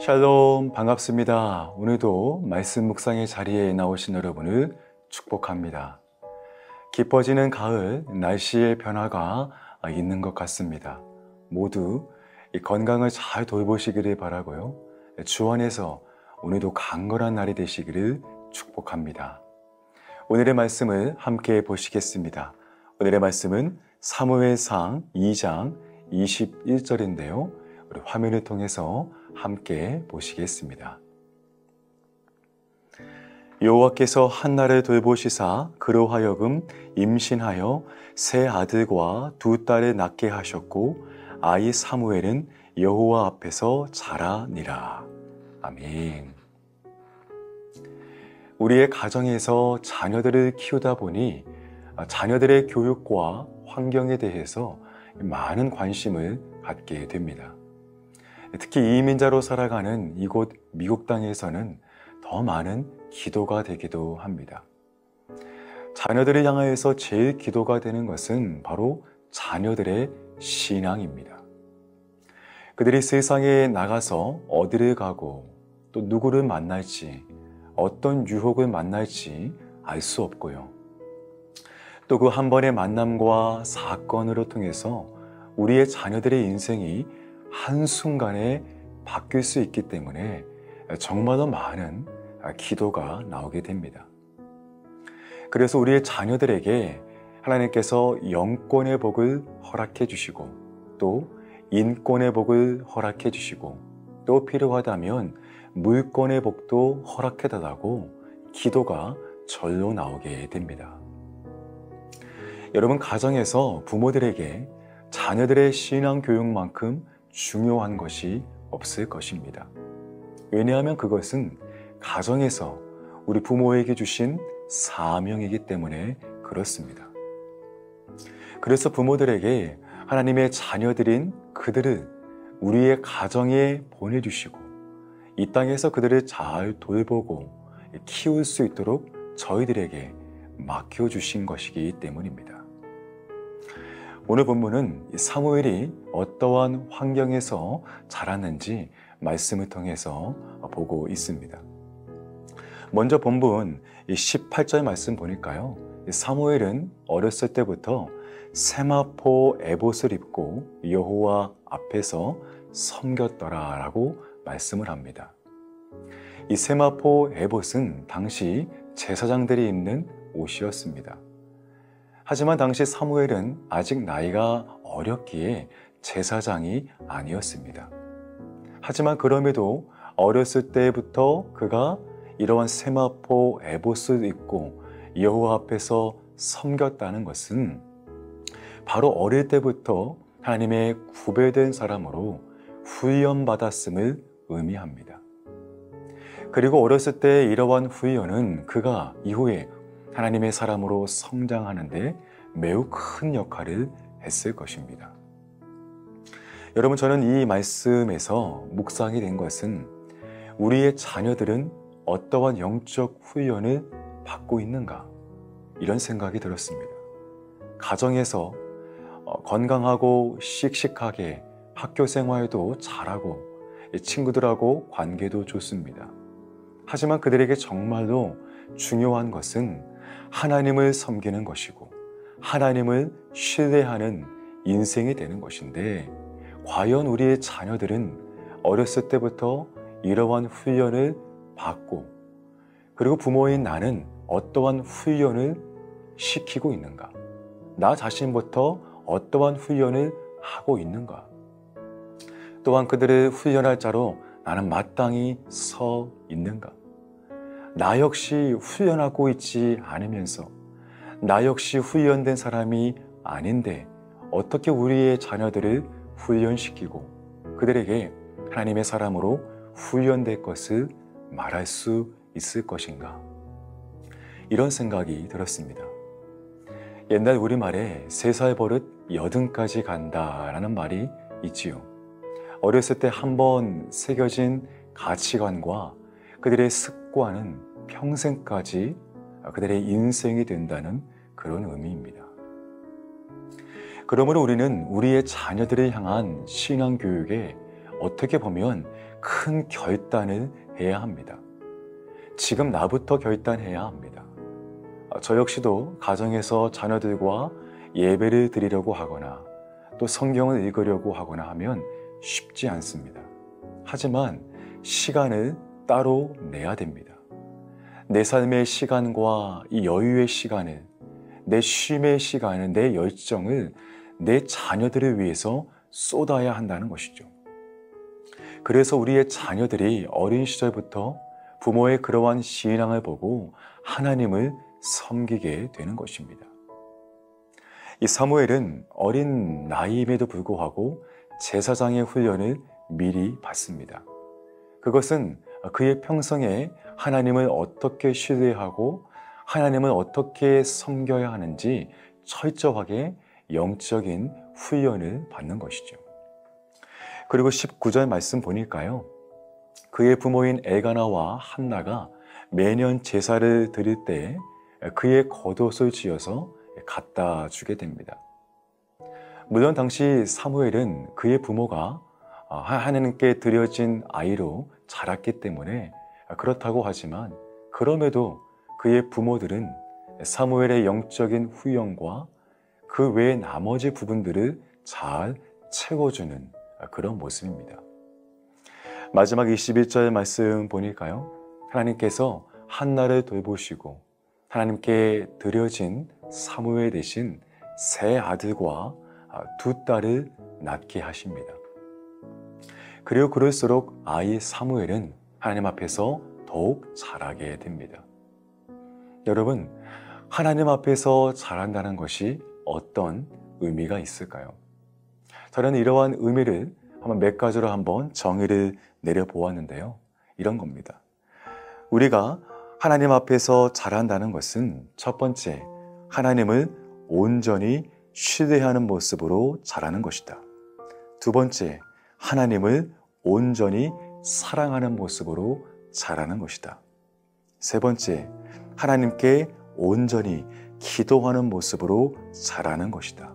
샬롬, 반갑습니다. 오늘도 말씀 묵상의 자리에 나오신 여러분을 축복합니다. 깊어지는 가을, 날씨의 변화가 있는 것 같습니다. 모두 이 건강을 잘 돌보시기를 바라고요. 주 안에서 오늘도 강건한 날이 되시기를 축복합니다. 오늘의 말씀을 함께 보시겠습니다. 오늘의 말씀은 사무엘상 2장 21절인데요. 우리 화면을 통해서 함께 보시겠습니다. 여호와께서 한나를 돌보시사 그로 하여금 임신하여 세 아들과 두 딸을 낳게 하셨고 아이 사무엘은 여호와 앞에서 자라니라. 아멘. 우리의 가정에서 자녀들을 키우다 보니 자녀들의 교육과 환경에 대해서 많은 관심을 갖게 됩니다. 특히 이민자로 살아가는 이곳 미국 땅에서는 더 많은 기도가 되기도 합니다. 자녀들을 향하여서 제일 기도가 되는 것은 바로 자녀들의 신앙입니다. 그들이 세상에 나가서 어디를 가고 또 누구를 만날지 어떤 유혹을 만날지 알 수 없고요. 또 그 한 번의 만남과 사건으로 통해서 우리의 자녀들의 인생이 한순간에 바뀔 수 있기 때문에 정말로 많은 기도가 나오게 됩니다. 그래서 우리의 자녀들에게 하나님께서 영권의 복을 허락해 주시고 또 인권의 복을 허락해 주시고 또 필요하다면 물권의 복도 허락해 달라고 기도가 절로 나오게 됩니다. 여러분, 가정에서 부모들에게 자녀들의 신앙 교육만큼 중요한 것이 없을 것입니다. 왜냐하면 그것은 가정에서 우리 부모에게 주신 사명이기 때문에 그렇습니다. 그래서 부모들에게 하나님의 자녀들인 그들을 우리의 가정에 보내주시고 이 땅에서 그들을 잘 돌보고 키울 수 있도록 저희들에게 맡겨주신 것이기 때문입니다. 오늘 본문은 사무엘이 어떠한 환경에서 자랐는지 말씀을 통해서 보고 있습니다. 먼저 본문 18절 말씀 보니까요. 사무엘은 어렸을 때부터 세마포 에봇을 입고 여호와 앞에서 섬겼더라 라고 말씀을 합니다. 이 세마포 에봇은 당시 제사장들이 입는 옷이었습니다. 하지만 당시 사무엘은 아직 나이가 어렸기에 제사장이 아니었습니다. 하지만 그럼에도 어렸을 때부터 그가 이러한 세마포 에봇을 입고 여호와 앞에서 섬겼다는 것은 바로 어릴 때부터 하나님의 구별된 사람으로 훈련받았음을 의미합니다. 그리고 어렸을 때 이러한 훈련은 그가 이후에 하나님의 사람으로 성장하는데 매우 큰 역할을 했을 것입니다. 여러분, 저는 이 말씀에서 묵상이 된 것은 우리의 자녀들은 어떠한 영적 훈련을 받고 있는가? 이런 생각이 들었습니다. 가정에서 건강하고 씩씩하게 학교 생활도 잘하고 친구들하고 관계도 좋습니다. 하지만 그들에게 정말로 중요한 것은 하나님을 섬기는 것이고 하나님을 신뢰하는 인생이 되는 것인데 과연 우리의 자녀들은 어렸을 때부터 이러한 훈련을 받고 그리고 부모인 나는 어떠한 훈련을 시키고 있는가? 나 자신부터 어떠한 훈련을 하고 있는가? 또한 그들을 훈련할 자로 나는 마땅히 서 있는가? 나 역시 훈련하고 있지 않으면서 나 역시 훈련된 사람이 아닌데 어떻게 우리의 자녀들을 훈련시키고 그들에게 하나님의 사람으로 훈련될 것을 말할 수 있을 것인가? 이런 생각이 들었습니다. 옛날 우리말에 3살 버릇 80까지 간다라는 말이 있지요. 어렸을 때 한번 새겨진 가치관과 그들의 습관은 평생까지 그들의 인생이 된다는 그런 의미입니다. 그러므로 우리는 우리의 자녀들을 향한 신앙교육에 어떻게 보면 큰 결단을 해야 합니다. 지금 나부터 결단해야 합니다. 저 역시도 가정에서 자녀들과 예배를 드리려고 하거나 또 성경을 읽으려고 하거나 하면 쉽지 않습니다. 하지만 시간을 따로 내야 됩니다. 내 삶의 시간과 이 여유의 시간을, 내 쉼의 시간을, 내 열정을 내 자녀들을 위해서 쏟아야 한다는 것이죠. 그래서 우리의 자녀들이 어린 시절부터 부모의 그러한 신앙을 보고 하나님을 섬기게 되는 것입니다. 이 사무엘은 어린 나이임에도 불구하고 제사장의 훈련을 미리 받습니다. 그것은 그의 평생에 하나님을 어떻게 신뢰하고 하나님을 어떻게 섬겨야 하는지 철저하게 영적인 훈련을 받는 것이죠. 그리고 19절 말씀 보니까요, 그의 부모인 엘가나와 한나가 매년 제사를 드릴 때 그의 겉옷을 지어서 갖다 주게 됩니다. 물론 당시 사무엘은 그의 부모가 하나님께 드려진 아이로 자랐기 때문에 그렇다고 하지만, 그럼에도 그의 부모들은 사무엘의 영적인 훈련과 그 외의 나머지 부분들을 잘 채워주는 그런 모습입니다. 마지막 21절 말씀 보니까요, 하나님께서 한나를 돌보시고 하나님께 드려진 사무엘 대신 세 아들과 두 딸을 낳게 하십니다. 그리고 그럴수록 아이 사무엘은 하나님 앞에서 더욱 자라게 됩니다. 여러분, 하나님 앞에서 자란다는 것이 어떤 의미가 있을까요? 저는 이러한 의미를 한번 몇 가지로 한번 정의를 내려보았는데요. 이런 겁니다. 우리가 하나님 앞에서 자란다는 것은 첫 번째, 하나님을 온전히 신뢰하는 모습으로 자라는 것이다. 두 번째, 하나님을 온전히 사랑하는 모습으로 자라는 것이다. 세 번째, 하나님께 온전히 기도하는 모습으로 자라는 것이다.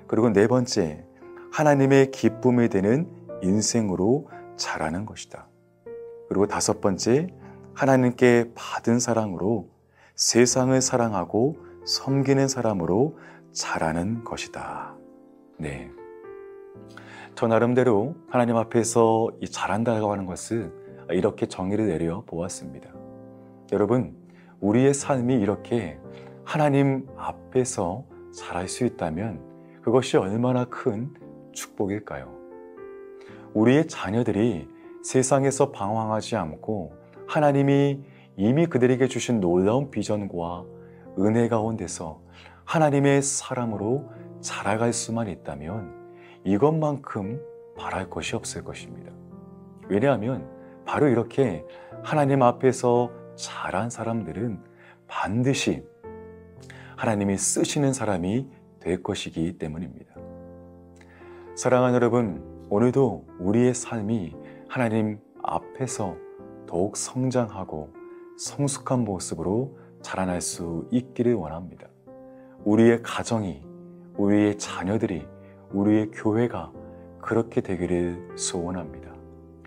그리고 네 번째, 하나님의 기쁨이 되는 인생으로 자라는 것이다. 그리고 다섯 번째, 하나님께 받은 사랑으로 세상을 사랑하고 섬기는 사람으로 자라는 것이다. 네. 저 나름대로 하나님 앞에서 이 자란다고 하는 것을 이렇게 정의를 내려 보았습니다. 여러분, 우리의 삶이 이렇게 하나님 앞에서 자랄 수 있다면 그것이 얼마나 큰 축복일까요? 우리의 자녀들이 세상에서 방황하지 않고 하나님이 이미 그들에게 주신 놀라운 비전과 은혜 가운데서 하나님의 사람으로 자라갈 수만 있다면 이것만큼 바랄 것이 없을 것입니다. 왜냐하면 바로 이렇게 하나님 앞에서 자란 사람들은 반드시 하나님이 쓰시는 사람이 될 것이기 때문입니다. 사랑하는 여러분, 오늘도 우리의 삶이 하나님 앞에서 더욱 성장하고 성숙한 모습으로 자라날 수 있기를 원합니다. 우리의 가정이, 우리의 자녀들이, 우리의 교회가 그렇게 되기를 소원합니다.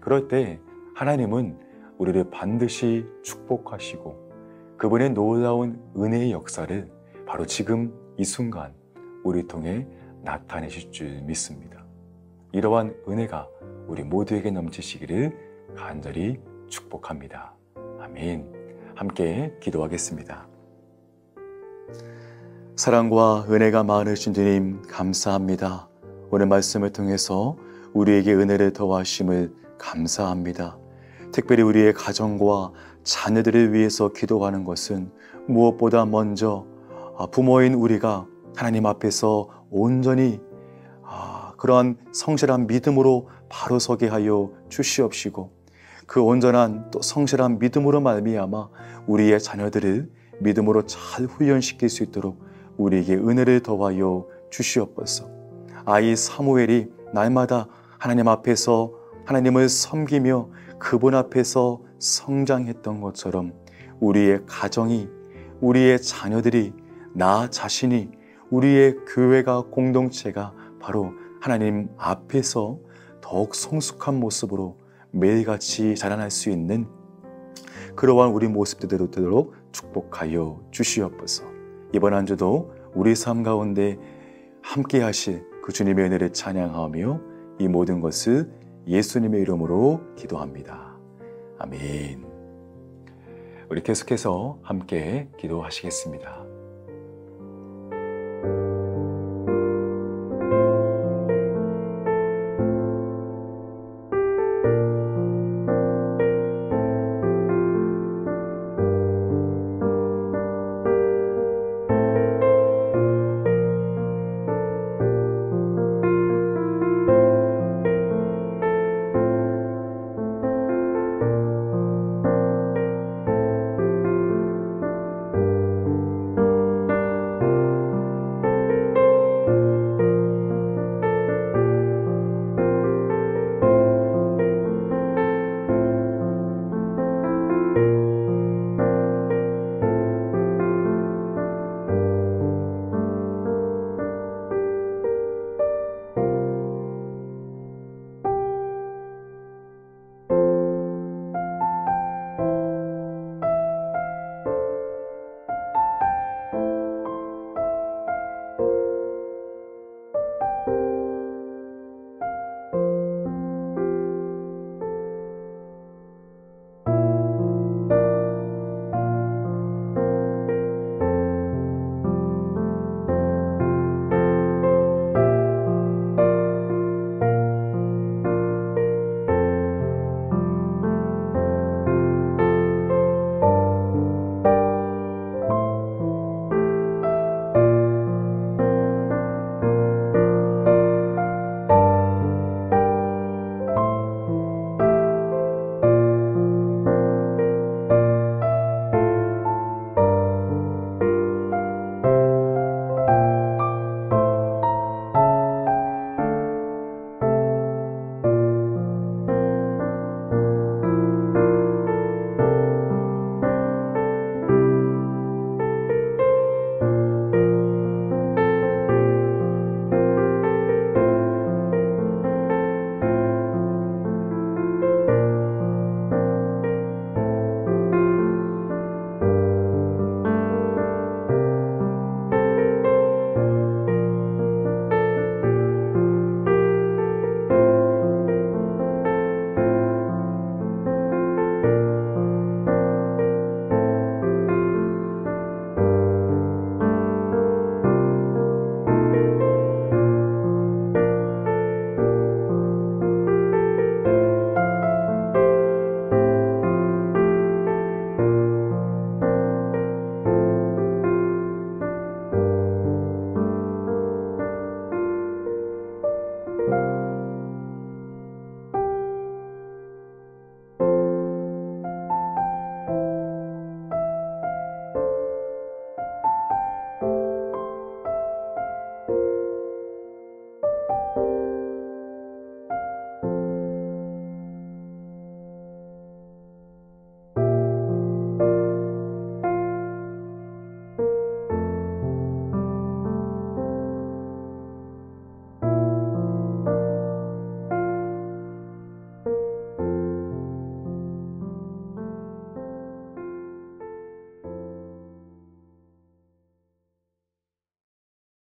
그럴 때 하나님은 우리를 반드시 축복하시고 그분의 놀라운 은혜의 역사를 바로 지금 이 순간 우리 통해 나타내실 줄 믿습니다. 이러한 은혜가 우리 모두에게 넘치시기를 간절히 축복합니다. 아멘. 함께 기도하겠습니다. 사랑과 은혜가 많으신 주님 감사합니다. 오늘 말씀을 통해서 우리에게 은혜를 더하심을 감사합니다. 특별히 우리의 가정과 자녀들을 위해서 기도하는 것은 무엇보다 먼저 부모인 우리가 하나님 앞에서 온전히 그러한 성실한 믿음으로 바로 서게 하여 주시옵시고 그 온전한 또 성실한 믿음으로 말미암아 우리의 자녀들을 믿음으로 잘 훈련시킬 수 있도록 우리에게 은혜를 더하여 주시옵소서. 아이 사무엘이 날마다 하나님 앞에서 하나님을 섬기며 그분 앞에서 성장했던 것처럼 우리의 가정이, 우리의 자녀들이, 나 자신이, 우리의 교회가, 공동체가 바로 하나님 앞에서 더 더욱 성숙한 모습으로 매일같이 자라날 수 있는 그러한 우리 모습들도 되도록 축복하여 주시옵소서. 이번 한 주도 우리 삶 가운데 함께 하실 그 주님의 은혜를 찬양하며 이 모든 것을 예수님의 이름으로 기도합니다. 아멘. 우리 계속해서 함께 기도하시겠습니다.